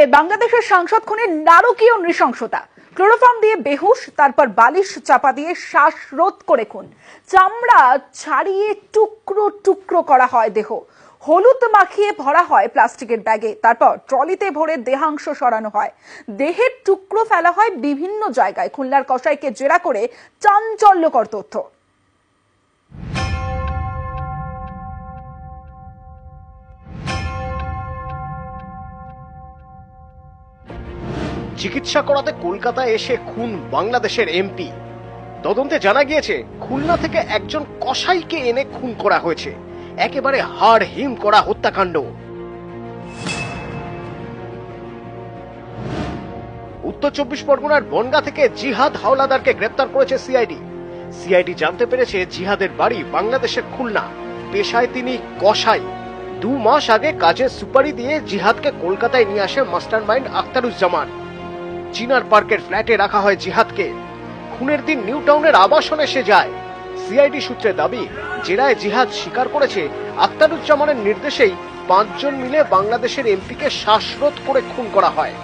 বাংলাদেশের সাংসদ খুনে নারকীয় নৃশংসতা। ক্লোরোফর্ম দিয়ে বেহুশ, তারপর বালিশ চাপা দিয়ে শ্বাসরোধ করে খুন। চামড়া ছাড়িয়ে টুকরো টুকরো করা হয় দেহ, হলুদ মাখিয়ে ভরা হয় প্লাস্টিকের ব্যাগে, তারপর ট্রলিতে ভরে দেহাংশ সরানো হয়। দেহের টুকরো ফেলা হয় বিভিন্ন জায়গায়। খুলনার কসাইকে জেরা করে চাঞ্চল্যকর তথ্য। চিকিৎসা করাতে কলকাতায় এসে খুন বাংলাদেশের এমপি। তদন্তে জানা গিয়েছে খুলনা থেকে একজন কসাইকে এনে খুন করা হয়েছে। একেবারে হাড় হিম করা হত্যাকাণ্ড। উত্তর 24 পরগনার বনগাঁ থেকে জিহাদ হাওলাদারকে গ্রেপ্তার করেছে সিআইডি জানতে পেরেছে জিহাদের বাড়ি বাংলাদেশের খুলনা। পেশায় তিনি কসাই। 2 মাস আগে কাজের সুপারি দিয়ে জিহাদকে কলকাতায় নিয়ে আসে মাস্টারমাইন্ড আখতারুজ্জামান। চিনার পার্কের ফ্ল্যাটে রাখা হয় জিহাদকে। খুনের দিন নিউ টাউনের আবাসনে সে যায়। সিআইডি সূত্রে দাবি, জেরায় জিহাদ স্বীকার করেছে আখতারুজ্জামানের নির্দেশেই 5 জন মিলে বাংলাদেশের এমপিকে শ্বাসরোধ করে খুন করা হয়।